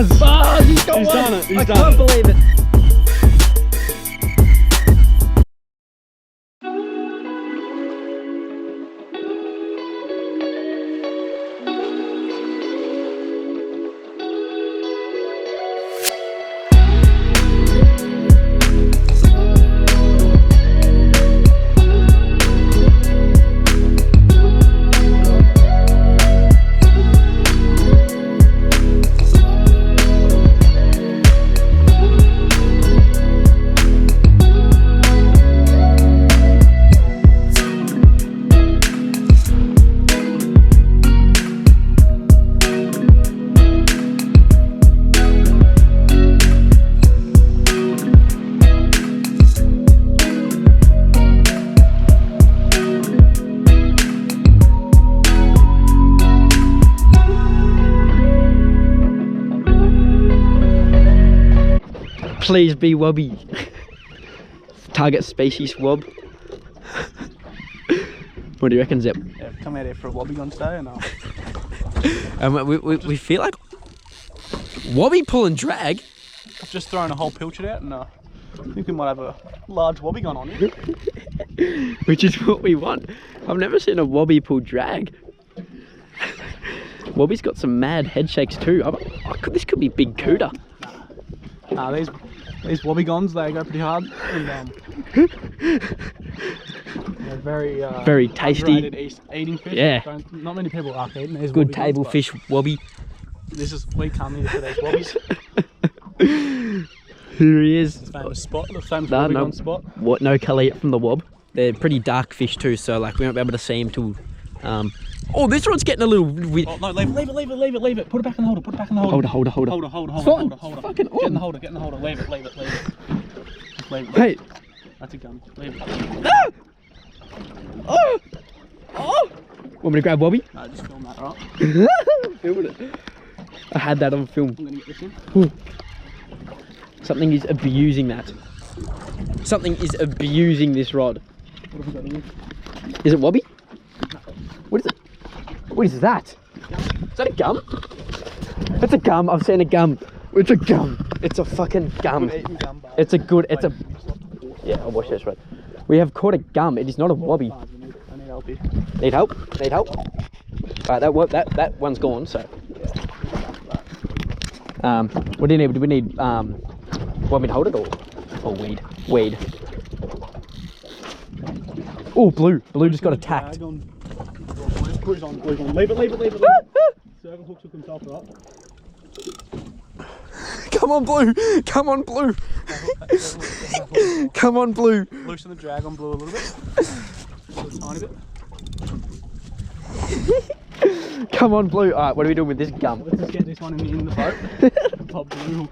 Buzz! Buzz! He's got He's one! done it, he's I done can't it. believe it. Please be wobby. Target species wob. What do you reckon, Zep? Yeah, come out here for a wobby on today or no? We feel like wobby pull and drag. I've just thrown a whole pilchard out and I think we might have a large wobby gun on here. Which is what we want. I've never seen a wobby pull drag. Wobby's got some mad head shakes too. This could be big cooter. Nah, these wobby guns, they go pretty hard. And, they're very tasty. underrated eating fish. Yeah. Not many people are eating these Good wobby table guns, fish wobby. we come here for these wobbies. Here he is. Famous spot, the famous wobby gun spot. What? No colour yet from the wob. They're pretty dark fish too, so like we won't be able to see them till. Oh, this one's getting a little. Oh no! Leave it. Put it back in the holder. Put it back in the holder. Hold it. Hold it. Fucking Get in the holder. Leave it. Just leave it. Hey. That's a gun. Leave it. Ah! Oh! Want me to grab wobby? No, just film that, alright? Filming it. I had that on film. I'm gonna get this in. Ooh. Something is abusing that. Something is abusing this rod. What have we got in here? Is it wobby? No. What is it? What is that? Is that a gum? It's a gum. I've seen a gum. It's a gum. It's a fucking gum. It's a good. It's a. Yeah, I'll wash this right. We have caught a gum. It is not a wobby. I need help here. Need help? Need help? Alright, that one's gone. So. What do you need? Do we need want me to hold it or weed? Weed. Oh, blue just got attacked. Blue's on. Leave it. Circle hooks hook himself up. Come on, blue. Come on, blue. Come on, blue. Loosen the drag on blue a little bit. Just a tiny bit. Come on, blue. Alright, what are we doing with this gum? Let's just get this one in the boat. Top blue.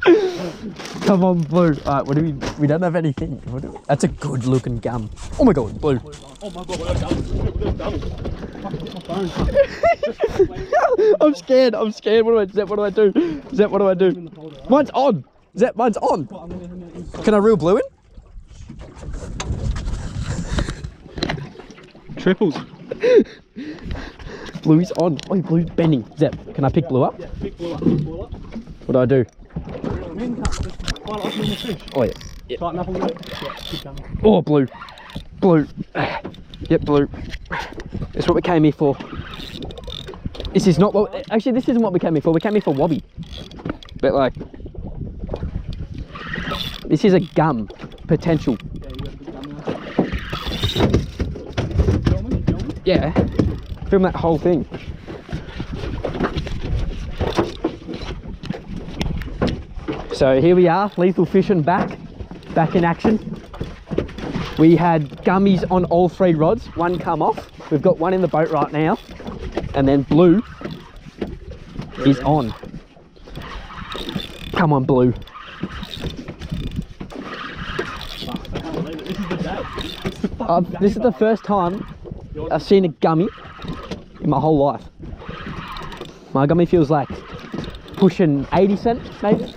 Come on, blue. Alright, what do we don't have anything. That's a good looking gum. Oh my god, blue. Oh my god, we got double. Fucking hit my phone. I'm scared. Zep, what do I do? Zep, what do I do? Mine's on. Zep, mine's on. Can I reel blue in? Triples. Blue's on. Oh, blue's bending. Zep, can I pick blue up? Yeah, pick blue up. What do I do? Oh yeah. Yep. Tighten up a little bit. Yeah, keep going. Oh, blue. Yep, blue. That's what we came here for. This is not what. Actually, this isn't what we came here for. We came here for wobby. But like, this is a gum potential. Yeah. Film that whole thing. So here we are, lethal fishing back in action. We had gummies on all three rods, one come off. We've got one in the boat right now, and then blue is on. Come on, blue. This is the first time I've seen a gummy in my whole life. My gummy feels like pushing 80 cents, maybe.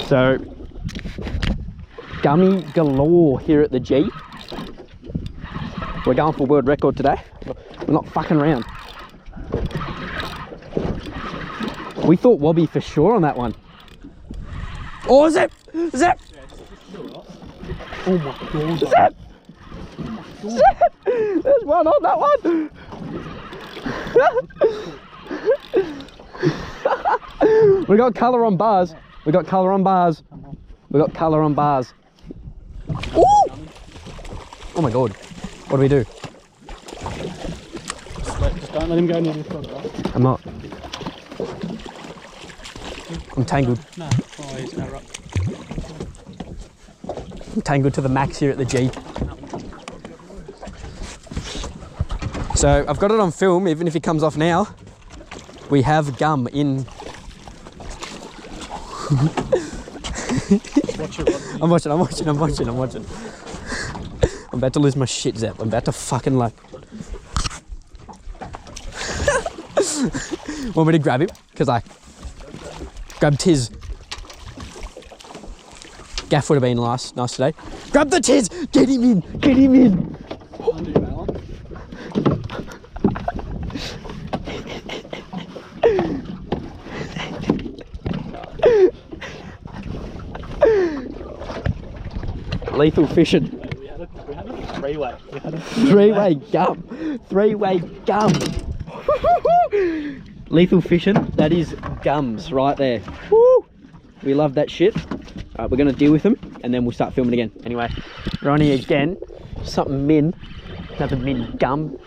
So, gummy galore here at the G. We're going for world record today. We're not fucking around. We thought wobby for sure on that one. Oh, Zep! Zep! Oh my god. Zep! Zep! There's one on that one! We got colour on bars. We got colour on bars. We got colour on bars. Ooh! Oh my god. What do we do? Just don't let him go near this brother, right? I'm not. I'm tangled. No. Oh, he's no rock. I'm tangled to the max here at the G. So I've got it on film, even if he comes off now. We have gum in. Watch it, watch it. I'm watching. I'm about to lose my shit, Zep. I'm about to fucking like. Want me to grab him? Because I grabbed his. Gaff would have been nice today. Grab the tiz! Get him in! Get him in! Undo that one. Lethal fishing. We had a three-way. We had a Three-way gum. Three-way gum. Lethal fishing. That is gums right there. Woo! We love that shit. Alright, we're going to deal with them and then we'll start filming again. Anyway, we're on here again. Something min. Another min gum.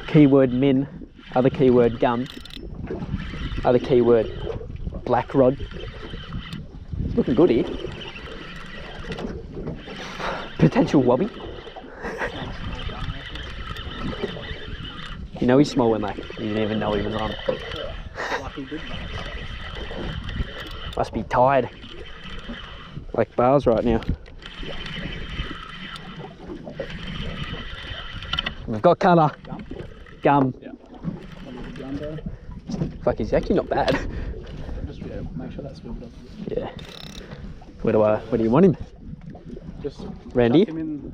Keyword min. Other keyword gum. Other keyword black rod. Looking good here. Potential wobby. You know he's small when like you didn't even know he was on. Must be tired. Like bars right now. We've got colour. Gum. Yeah. Fuck, he's actually not bad. Just make sure that's swiveled up. Yeah. Where do you want him? Just Randy? chuck him in.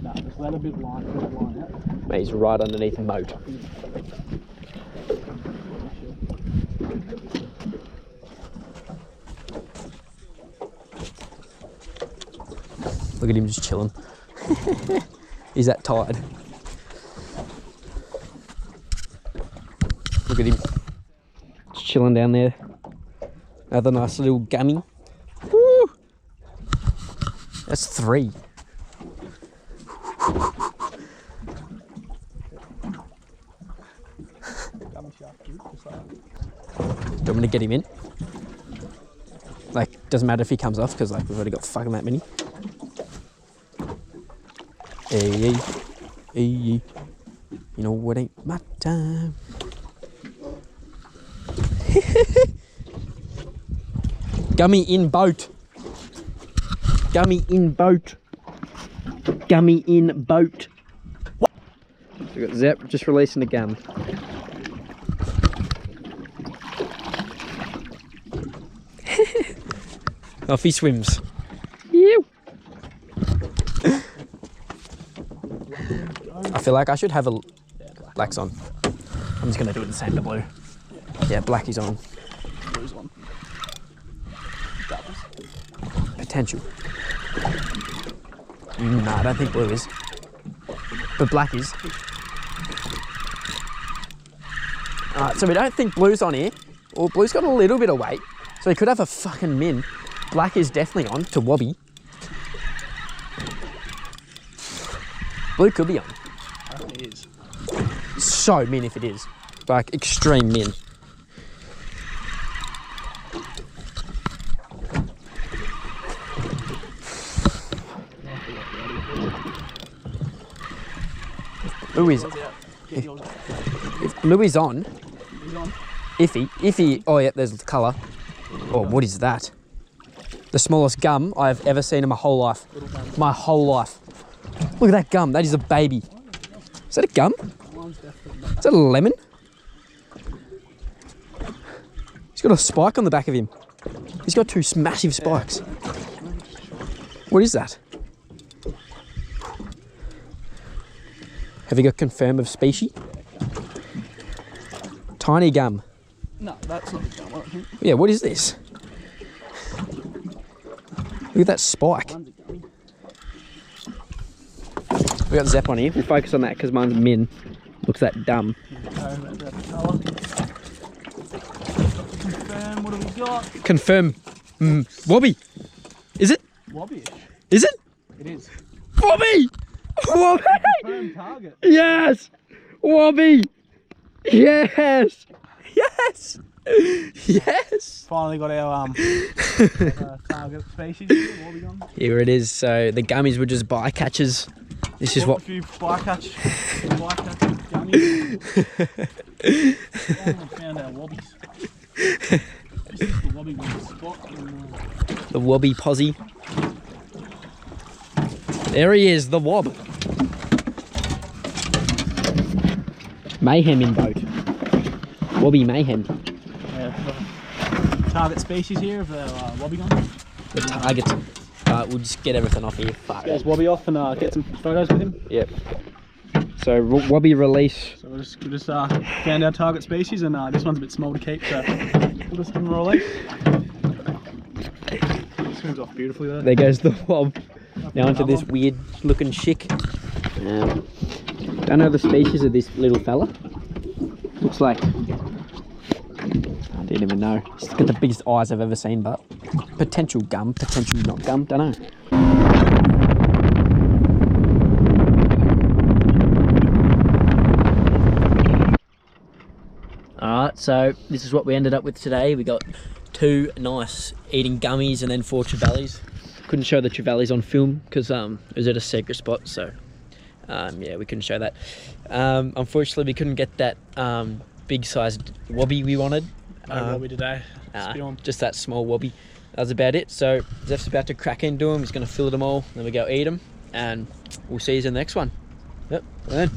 No, just let a bit line out. Mate, he's right underneath the moat. Look at him just chilling. He's that tired. Look at him. Just chilling down there. Another nice little gummy. Woo! That's 3. Do you want me to get him in? Like, doesn't matter if he comes off because like we've already got fucking that many. Hey, hey, you know it ain't my time. Gummy in boat. Gummy in boat. Gummy in boat. So we've got Zep just releasing the gum. Off he swims. Ew. I feel like I should have a black's on. I'm just gonna do it the same to blue. Yeah, black is on. Blue's one. Doubles. Potential. No, I don't think blue is. But black is. Alright, so we don't think blue's on here. Well, blue's got a little bit of weight. So he could have a fucking min. Black is definitely on to wobby. Blue could be on. I think it is. So min if it is. Like extreme min. Blue is. If blue is on. He's on. Iffy. Oh yeah, there's the colour. Oh, what is that? The smallest gum I have ever seen in my whole life. My whole life. Look at that gum. That is a baby. Is that a gum? Is that a lemon? He's got a spike on the back of him. He's got 2 massive spikes. What is that? Have you got confirm of species? Tiny gum. No, that's not a gum, I don't think. Yeah, what is this? Look at that spike. Mine's a gummy. We got Zeph on here. We'll focus on that because mine's min. Looks that dumb. Confirm, what have we got? Confirm. Wobby. Is it? Wobby-ish. Is it? It is. Wobby! Wobby! Confirm target. Yes! Wobby! Yes! Yes! Yes! Finally got our target species here, wobby gum. Here it is. So the gummies were just bycatchers. This is what. A few bycatch gummies. Oh, we found our wobbies. This is the wobby one spot. The wobby posse. There he is, the wob. Mayhem in boat. Wobby mayhem. Target species here of our wobby gum. The target. We'll just get everything off here. Fuck. Get his wobby off and get some photos with him. Yep. So wobby release. So we just found our target species, and this one's a bit small to keep, so we'll just give him a release. Swims off beautifully though. There goes the wob. Now onto this weird looking chick. Don't know the species of this little fella. Looks like, I didn't even know. He's got the biggest eyes I've ever seen, but potential gum, potential not gum, don't know. Alright, so this is what we ended up with today. We got 2 nice eating gummies and then 4 trevallies. Couldn't show the trevallies on film because it was at a secret spot, so yeah, we couldn't show that. Unfortunately, we couldn't get that big sized wobby we wanted. No wobby today. Just that small wobby. That was about it. So Zeph's about to crack into them. He's going to fill them all, then we go eat them, and we'll see you in the next one. Yep, then.